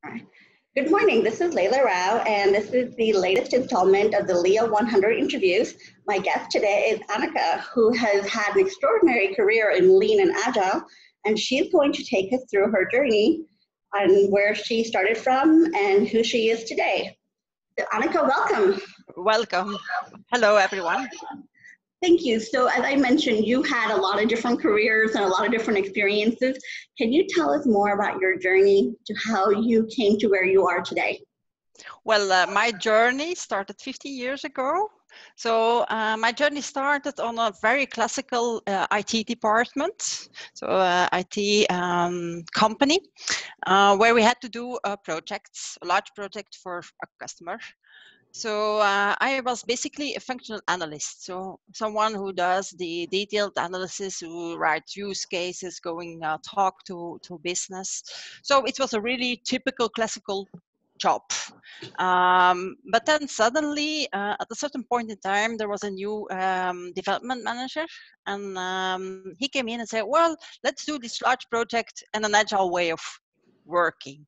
Alright. Good morning, this is Layla Rao, and this is the latest installment of the LIA100 interviews. My guest today is Anneke, who has had an extraordinary career in Lean and Agile, and she's going to take us through her journey on where she started from and who she is today. So Anneke, welcome. Welcome. Hello, everyone. Thank you. So as I mentioned, you had a lot of different careers and a lot of different experiences. Can you tell us more about your journey to how you came to where you are today? Well, my journey started 50 years ago. So my journey started on a very classical IT department, so IT company, where we had to do projects, a large project for a customer. So I was basically a functional analyst, so someone who does the detailed analysis, who writes use cases, going talk to business. So it was a really typical classical job. But then suddenly, at a certain point in time, there was a new development manager, and he came in and said, well, let's do this large project in an agile way of working.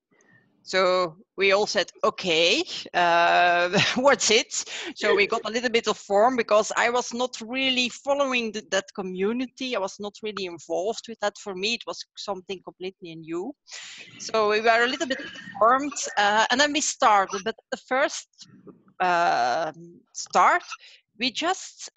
So we all said, okay, what's it? So we got a little bit of form because I was not really following that community. I was not really involved with that. For me, it was something completely new. So we were a little bit formed, and then we started. But the first start, we just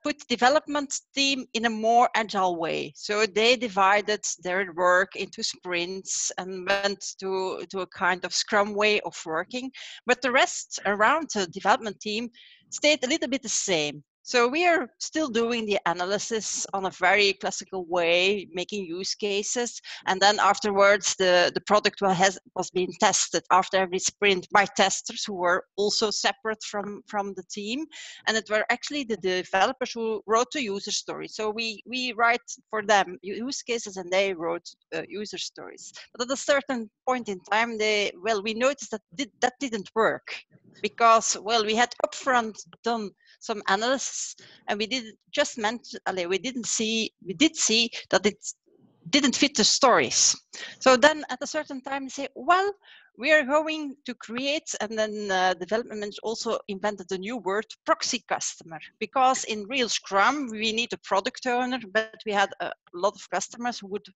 put development team in a more agile way. So they divided their work into sprints and went to a kind of scrum way of working. But the rest around the development team stayed a little bit the same. So we are still doing the analysis on a very classical way, making use cases. And then afterwards, the product was being tested after every sprint by testers who were also separate from the team. And it were actually the developers who wrote the user stories. So we write for them use cases and they wrote user stories. But at a certain point in time, we noticed that that didn't work. Because, well, we had upfront done some analysis and we did see that it didn't fit the stories. So then at a certain time we say, well, we are going to create, and then development manager also invented a new word, proxy customer, because in real Scrum we need a product owner, but we had a lot of customers who would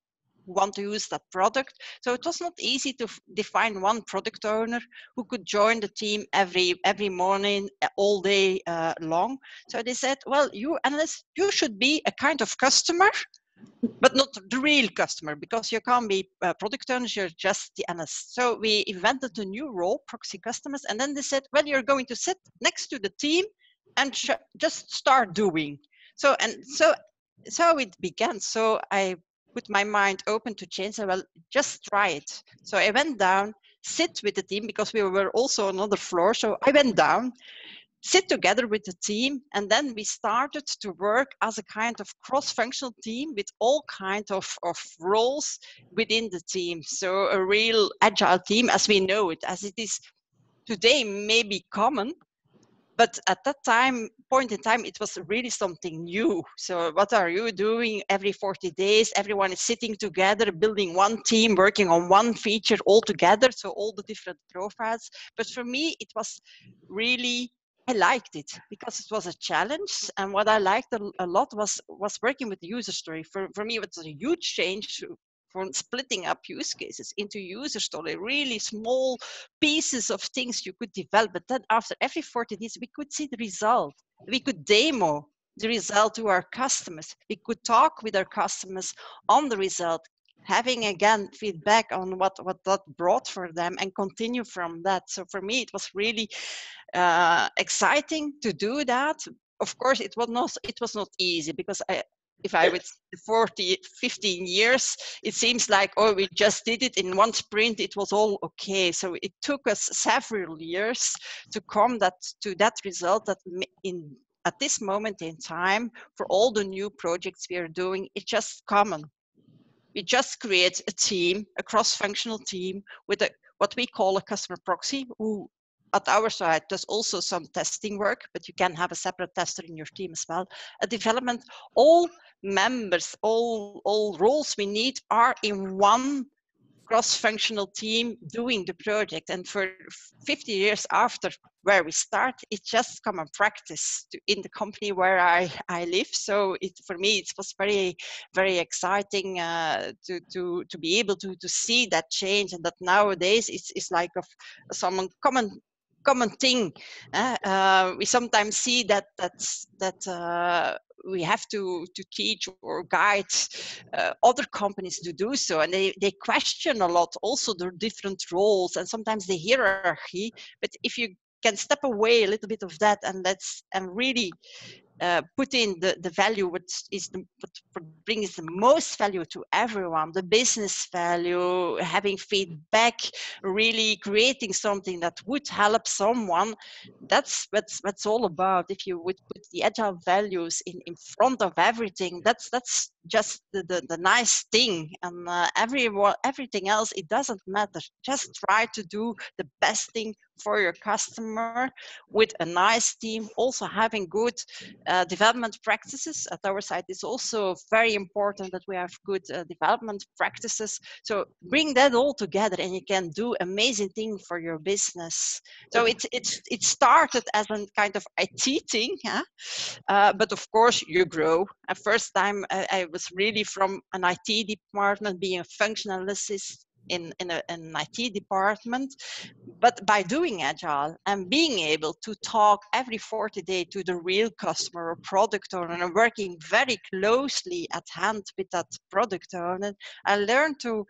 want to use that product. So it was not easy to define one product owner who could join the team every morning, all day long. So they said, well, you analysts, you should be a kind of customer, but not the real customer, because you can't be product owners, you're just the analyst. So we invented a new role, proxy customers, and then they said, well, you're going to sit next to the team and just start doing. So it began. So I put my mind open to change. So, well, just try it. So I went down, sit with the team, because we were also on another floor. So I went down, sit together with the team, and then we started to work as a kind of cross-functional team with all kinds of roles within the team. So a real agile team as we know it, as it is today, may be common. But at that point in time, it was really something new. So what are you doing every 40 days? Everyone is sitting together, building one team, working on one feature all together. So all the different profiles. But for me, it was really, I liked it because it was a challenge. And what I liked a lot was working with the user story. For me, it was a huge change from splitting up use cases into user story, really small pieces of things you could develop. But then after every 40 days, we could see the result. We could demo the result to our customers. We could talk with our customers on the result, having again feedback on what that brought for them and continue from that. So for me, it was really exciting to do that. Of course, it was not easy, because if I would 15 years, it seems like, oh, we just did it in one sprint, it was all okay. So it took us several years to come to that result that at this moment in time, for all the new projects we are doing, it's just common. We just create a team, a cross-functional team with what we call a customer proxy, who at our side does also some testing work, but you can have a separate tester in your team as well. A development, all members, all roles we need are in one cross-functional team doing the project. And for 50 years after where we start, it just common practice in the company where I live. So for me, it was very, very exciting to be able to see that change, and that nowadays it's like some common thing. We sometimes see that we have to teach or guide other companies to do so, and they question a lot also their different roles and sometimes the hierarchy. But if you can step away a little bit of that and really put in the value what brings the most value to everyone, the business value, having feedback, really creating something that would help someone. That's what's all about. If you would put the agile values in front of everything, that's just the nice thing. And everything else, it doesn't matter. Just try to do the best thing for your customer with a nice team, also having good development practices. At our site, it's also very important that we have good development practices. So bring that all together and you can do amazing things for your business. So it started as a kind of IT thing, but of course you grow. At first time I was really from an IT department, being a functional analyst in an IT department. But by doing agile and being able to talk every 40 days to the real customer or product owner and working very closely at hand with that product owner, I learned to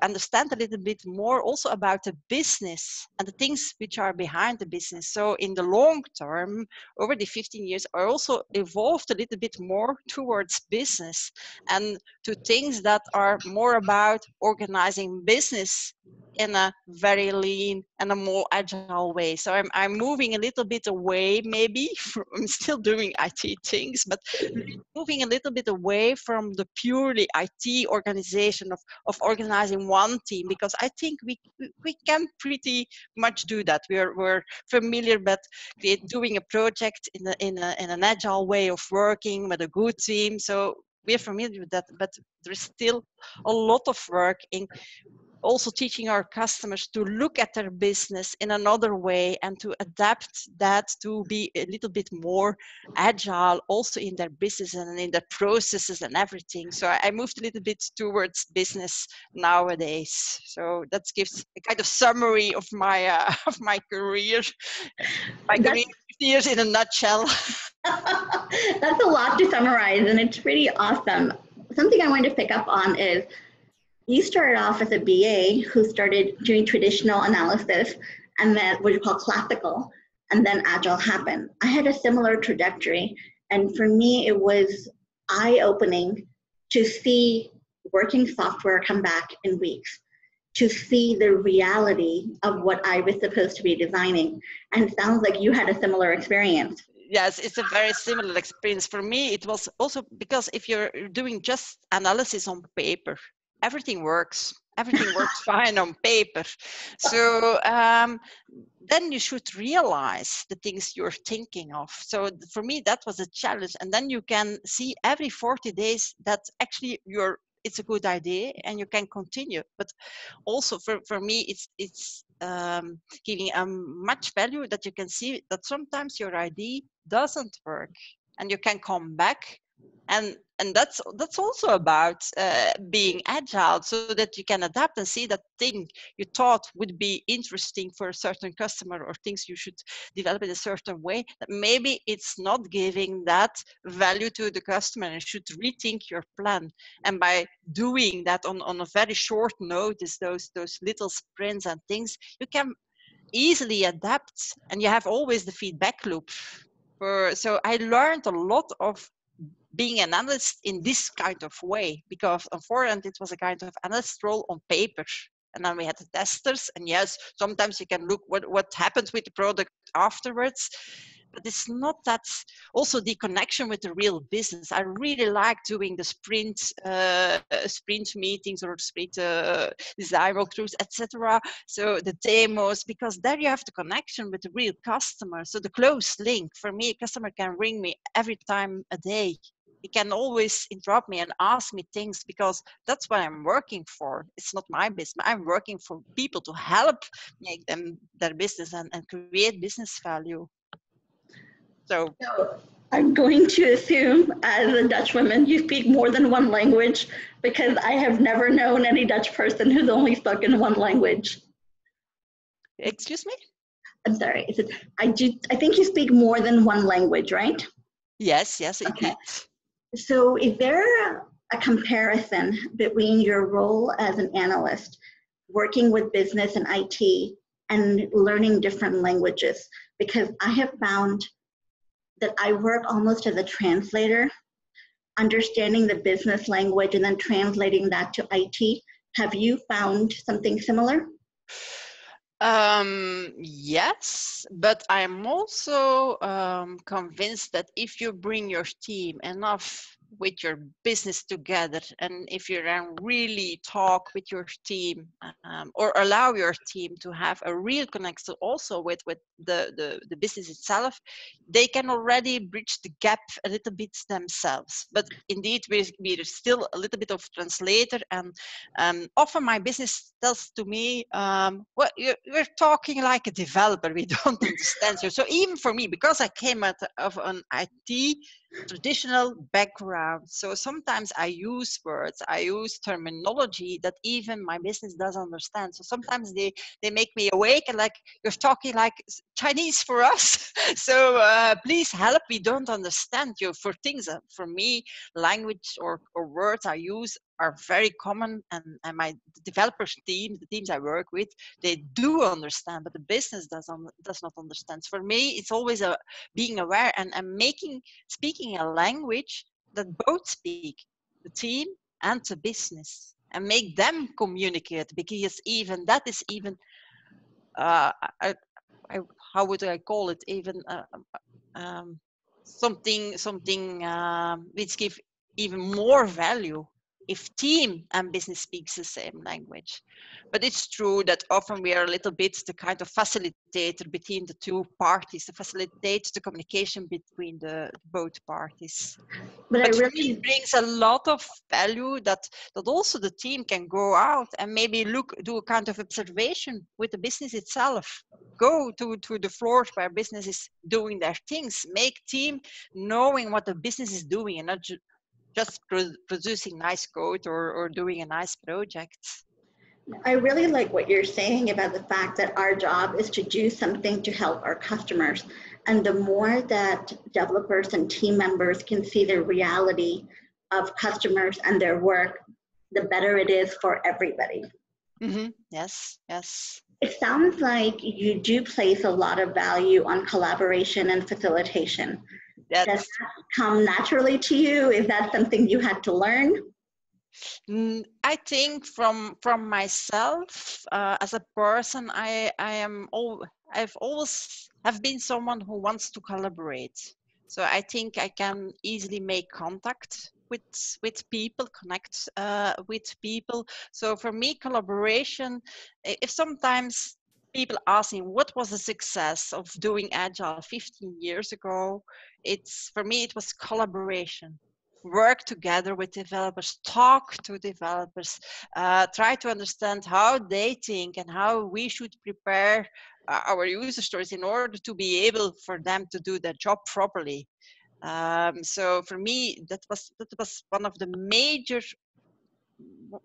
understand a little bit more also about the business and the things which are behind the business. So in the long term, over the 15 years, I also evolved a little bit more towards business and to things that are more about organizing business in a very lean and a more agile way. So I'm moving a little bit away, maybe I'm still doing IT things, but moving a little bit away from the purely IT organization of organizing one team, because I think we can pretty much do that. We're familiar with doing a project in an agile way of working with a good team. So we're familiar with that, but there's still a lot of work in also teaching our customers to look at their business in another way and to adapt that to be a little bit more agile also in their business and in their processes and everything. So I moved a little bit towards business nowadays. So that gives a kind of summary of my of my career. My career 50 years in a nutshell. That's a lot to summarize, and it's pretty awesome. Something I wanted to pick up on is you started off as a BA who started doing traditional analysis, and then what you call classical, and then Agile happened. I had a similar trajectory, and for me, it was eye-opening to see working software come back in weeks, to see the reality of what I was supposed to be designing. And it sounds like you had a similar experience. Yes, it's a very similar experience. For me, it was also because if you're doing just analysis on paper, everything works. Everything works fine on paper. So then you should realize the things you're thinking of. So for me, that was a challenge. And then you can see every 40 days that actually it's a good idea and you can continue. But also for me, it's giving much value that you can see that sometimes your idea doesn't work and you can come back. And that's also about being agile, so that you can adapt and see that thing you thought would be interesting for a certain customer or things you should develop in a certain way, that maybe it's not giving that value to the customer and you should rethink your plan. And by doing that on a very short notice, those little sprints and things, you can easily adapt and you have always the feedback loop. So I learned a lot of being an analyst in this kind of way, because on forehand it was a kind of analyst role on paper, and then we had the testers, and yes, sometimes you can look what happened with the product afterwards, but it's not that. Also the connection with the real business, I really like doing the sprint meetings or sprint design walkthroughs, etc. So the demos, because there you have the connection with the real customer. So the close link, for me, a customer can ring me every time a day. he can always interrupt me and ask me things, because that's what I'm working for. It's not my business. I'm working for people to help make them their business and create business value. So I'm going to assume, as a Dutch woman, you speak more than one language, because I have never known any Dutch person who's only spoken one language. excuse me? I'm sorry. I think you speak more than one language, right? Yes, indeed. Okay. So is there a comparison between your role as an analyst, working with business and IT, and learning different languages? Because I have found that I work almost as a translator, understanding the business language and then translating that to IT. Have you found something similar? Yes, but I'm also convinced that if you bring your team enough with your business together, and if you then really talk with your team, or allow your team to have a real connection also with the business itself, they can already bridge the gap a little bit themselves. But indeed, we're still a little bit of translator, and often my business tells to me, well, you're talking like a developer, we don't understand you. So even for me, because I came out of an IT traditional background, so sometimes I use words, I use terminology that even my business doesn't understand. So sometimes they make me awake and like, you're talking like Chinese for us. So please help, we don't understand you. For things for me, language or words I use are very common, and my developers team, the teams I work with, they do understand, but the business does not understand. For me, it's always being aware and speaking a language that both speak, the team and the business, and make them communicate, because even that is even how would I call it, even something which give even more value if team and business speaks the same language. But it's true that often we are a little bit the kind of facilitator between the two parties, to facilitate the communication between the both parties. But I But really it brings a lot of value that also the team can go out and maybe do a kind of observation with the business itself. Go to the floors where business is doing their things. Make team knowing what the business is doing and not just producing nice code or doing a nice project. I really like what you're saying about the fact that our job is to do something to help our customers. And the more that developers and team members can see the reality of customers and their work, the better it is for everybody. Mm-hmm. Yes. It sounds like you do place a lot of value on collaboration and facilitation. Does that come naturally to you? Is that something you had to learn? I think from myself as a person, I've always have been someone who wants to collaborate. So I think I can easily make contact with people, connect with people. So for me, collaboration, if sometimes people ask me what was the success of doing Agile 15 years ago, for me it was collaboration. Work together with developers, talk to developers, try to understand how they think and how we should prepare our user stories in order to be able for them to do their job properly. So for me, that was one of the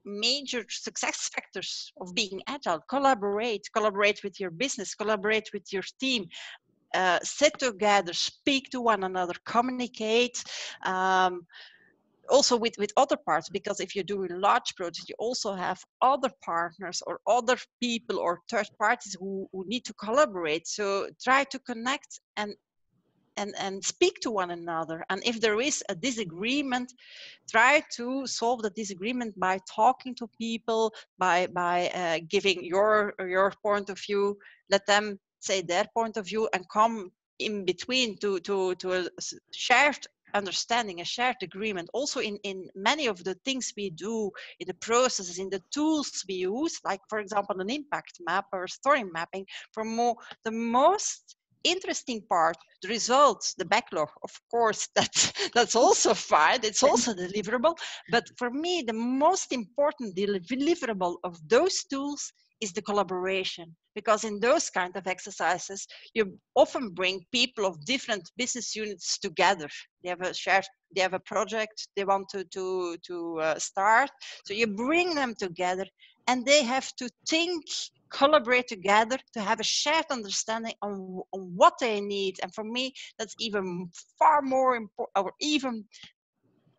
major success factors of being agile. Collaborate with your business, collaborate with your team, sit together, speak to one another, communicate. Also with other parts, because if you do a large project, you also have other partners or other people or third parties who need to collaborate. So try to connect and speak to one another. And if there is a disagreement, try to solve the disagreement by talking to people, by giving your point of view, let them say their point of view, and come in between to a shared understanding, a shared agreement. Also in many of the things we do, in the processes, in the tools we use, like for example an impact map or story mapping, the most interesting part, the results, the backlog, of course, that's also fine. It's also deliverable. But for me, the most important deliverable of those tools is the collaboration, because in those kind of exercises, you often bring people of different business units together. They have a project they want to start. So you bring them together and they have to collaborate together to have a shared understanding on what they need. And for me, that's even far more important, or even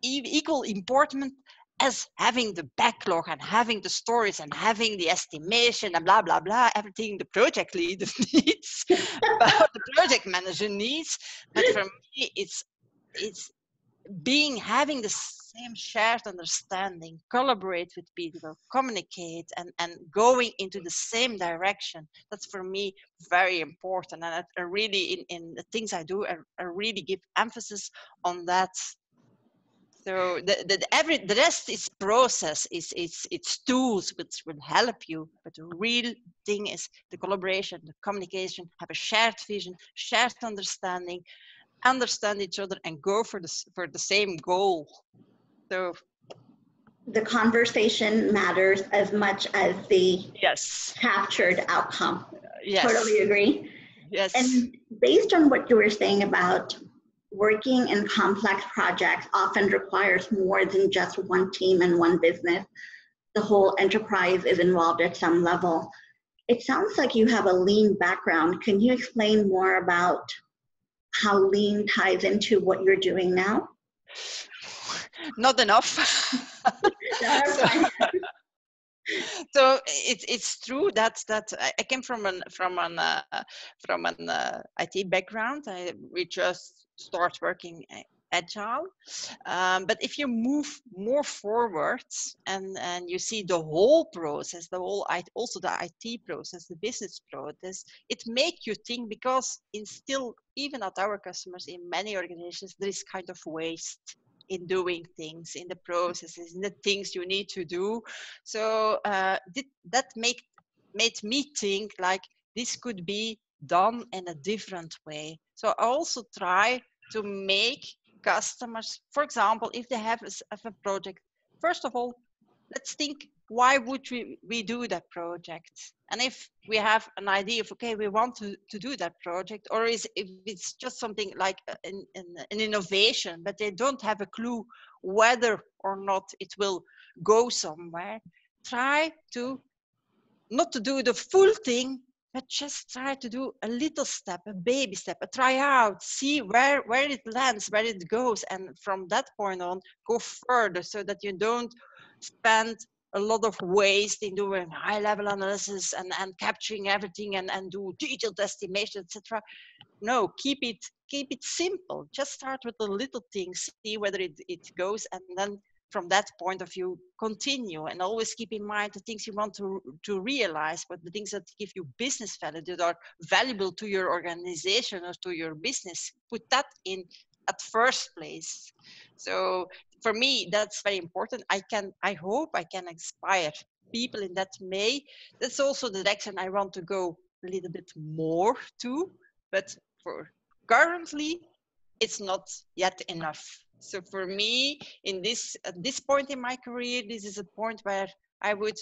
equal important as having the backlog and having the stories and having the estimation and blah blah blah, everything the project leader needs, but the project manager needs. But for me, it's having the same shared understanding, collaborate with people, communicate, and going into the same direction. That's for me very important. And I really, in the things I do, I really give emphasis on that. So the rest is process, it's tools which will help you, but the real thing is the collaboration, the communication, have a shared vision, shared understanding, understand each other, and go for the same goal. So the conversation matters as much as the captured outcome. Yes. Totally agree. Yes. And based on what you were saying about working in complex projects often requires more than just one team and one business. The whole enterprise is involved at some level. It sounds like you have a lean background. Can you explain more about how lean ties into what you're doing now? Not enough. So it's true that I came from an IT background. We just start working Agile, but if you move more forwards and you see the whole process, also the IT process, the business process, it makes you think, because even at our customers, in many organizations, there is kind of waste in doing things, in the processes, in the things you need to do. So that made me think like this could be done in a different way. So I also try to make customers, for example, if they have a project, first of all, let's think, why would we do that project? And if we have an idea of, okay, we want to do that project, or if it's just something like an innovation, but they don't have a clue whether or not it will go somewhere, try to not to do the full thing, but just try to do a little step, a baby step, a try out, see where it lands, where it goes. And from that point on, go further, so that you don't spend a lot of waste in doing high level analysis and capturing everything and do detailed estimation, etc. No, keep it simple. Just start with the little things, see whether it goes, and then from that point of view, continue. And always keep in mind the things you want to realize, but the things that give you business value, that are valuable to your organization or to your business, put that in at first place. So for me, that's very important. I hope I can inspire people in that way. That's also the direction I want to go a little bit more to, but for currently, it's not yet enough. So for me, at this point in my career, this is a point where I would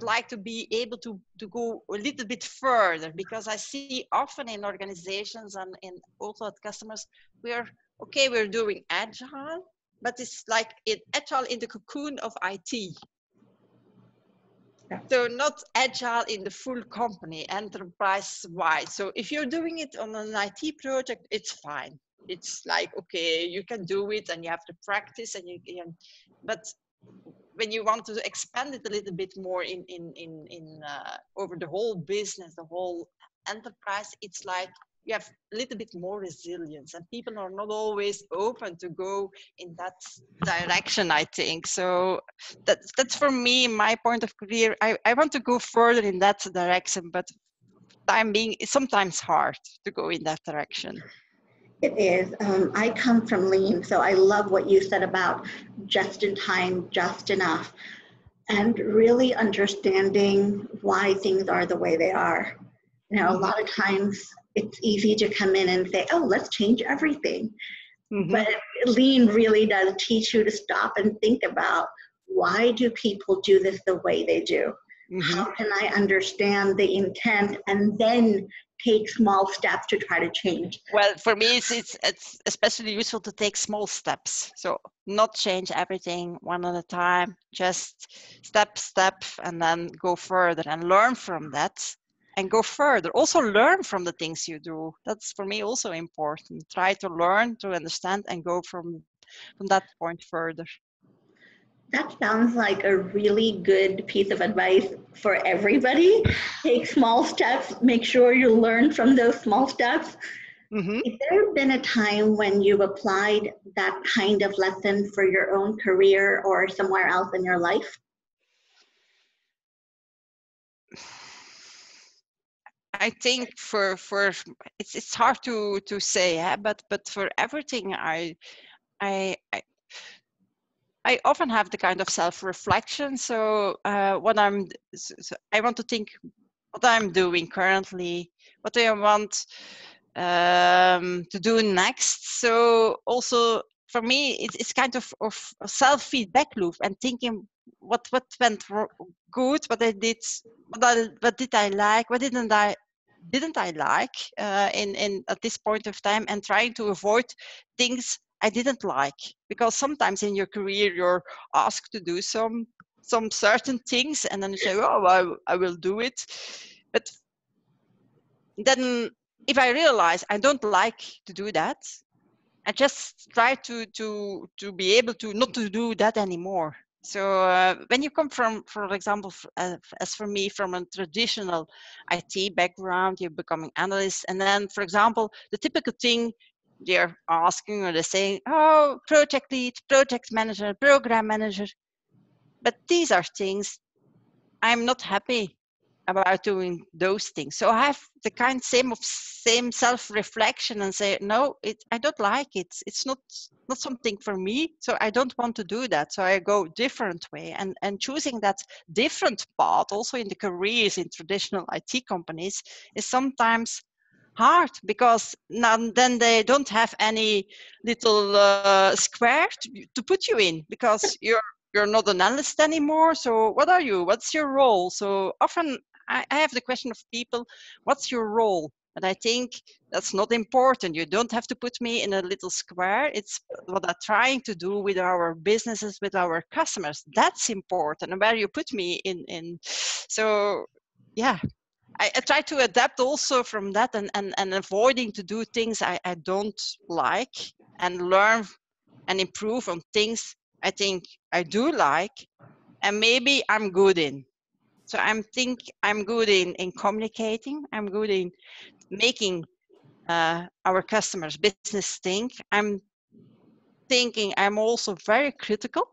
like to be able to go a little bit further, because I see often in organizations and also at customers, we're doing Agile, but it's like Agile in the cocoon of IT. Yeah. So not Agile in the full company, enterprise-wide. So if you're doing it on an IT project, it's fine. It's like, okay, you can do it and you have to practice, and but when you want to expand it a little bit more in over the whole business, the whole enterprise, it's like you have a little bit more resilience, and people are not always open to go in that direction, I think. So that's for me, my point of career. I want to go further in that direction, but time being, it's sometimes hard to go in that direction. It is. I come from lean, so I love what you said about just in time, just enough, and really understanding why things are the way they are. You know, a lot of times it's easy to come in and say, oh, let's change everything. Mm-hmm. But lean really does teach you to stop and think about, why do people do this the way they do? Mm-hmm. How can I understand the intent and then take small steps to try to change? Well, for me, it's especially useful to take small steps. So not change everything one at a time, just step, and then go further and learn from that and go further. Also learn from the things you do. That's for me also important. Try to learn, to understand, and go from that point further. That sounds like a really good piece of advice for everybody. Take small steps, make sure you learn from those small steps. Mm-hmm. Has there been a time when you've applied that kind of lesson for your own career or somewhere else in your life? I think for it's hard to say, but for everything I often have the kind of self-reflection. So I want to think what I'm doing currently, what do I want to do next. So also for me, it's kind of a self-feedback loop and thinking what went good, what I did, what did I like, what didn't I like in at this point of time, and trying to avoid things I didn't like, because sometimes in your career you're asked to do some certain things and then you say, oh, I will do it, but then if I realize I don't like to do that, I just try to be able to not to do that anymore. So when you come from, for example, as for me, from a traditional IT background, you're becoming analyst, and then, for example, the typical thing they're asking or they're saying, oh, project lead, project manager, program manager, but these are things I'm not happy about doing those things. So I have the same self-reflection and say, no, I don't like it. It's not something for me. So I don't want to do that. So I go different way, and choosing that different path also in the careers in traditional IT companies is sometimes hard, because then they don't have any little square to put you in, because you're not an analyst anymore. So what are you? What's your role? So often I have the question of people, what's your role? And I think that's not important. You don't have to put me in a little square. It's what I'm trying to do with our businesses, with our customers. That's important. And where you put me in. So yeah, I try to adapt also from that, and avoiding to do things I don't like, and learn and improve on things I think I do like and maybe I'm good in. So I'm good in communicating. I'm good in making our customers' business think. I'm thinking I'm also very critical.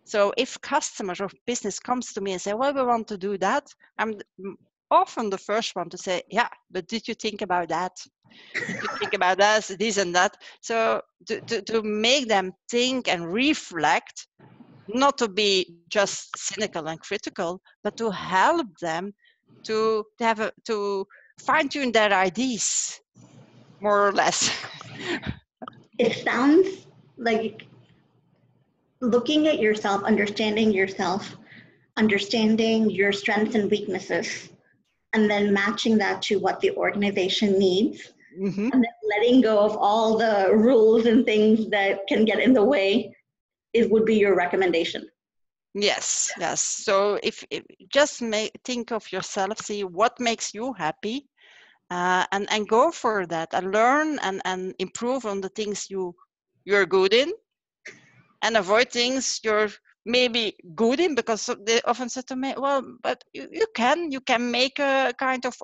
So if customers or business comes to me and say, well, we want to do that, I'm often the first one to say, yeah, but did you think about that? Did you think about this and that? So to make them think and reflect, not to be just cynical and critical, but to help them to fine tune their ideas, more or less. It sounds like looking at yourself, understanding your strengths and weaknesses, and then matching that to what the organization needs, Mm-hmm. and then letting go of all the rules and things that can get in the way, it would be your recommendation. Yes. So if just think of yourself, see what makes you happy, and go for that, and learn and improve on the things you're good in, and avoid things you're maybe good in, because they often say to me, well, but you can make a kind of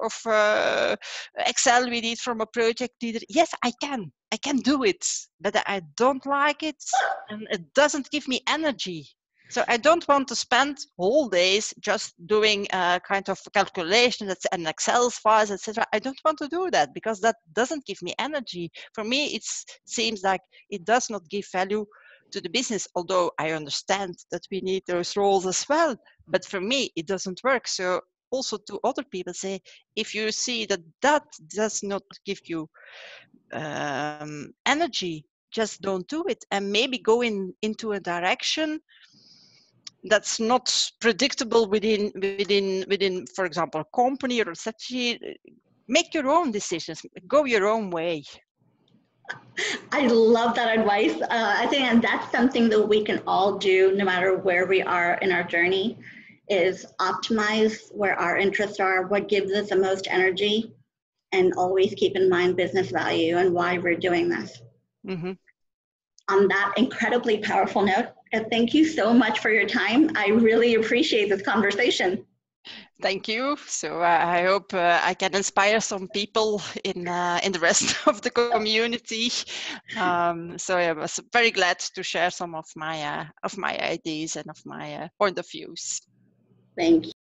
Excel with it from a project leader. Yes, I can do it, but I don't like it, and it doesn't give me energy. So I don't want to spend whole days just doing a kind of calculation that's an Excel files, etc. I don't want to do that, because that doesn't give me energy. For me, it seems like it does not give value to the business, although I understand that we need those roles as well. But for me, it doesn't work. So also to other people, say, if you see that that does not give you energy, just don't do it, and maybe go into a direction that's not predictable within, for example, a company or a strategy. Make your own decisions, go your own way. I love that advice. I think that's something that we can all do no matter where we are in our journey, is optimize where our interests are, what gives us the most energy, and always keep in mind business value and why we're doing this. Mm-hmm. On that incredibly powerful note, thank you so much for your time. I really appreciate this conversation. Thank you. So I hope I can inspire some people in the rest of the community. So I was very glad to share some of my ideas and of my point of views. Thank you.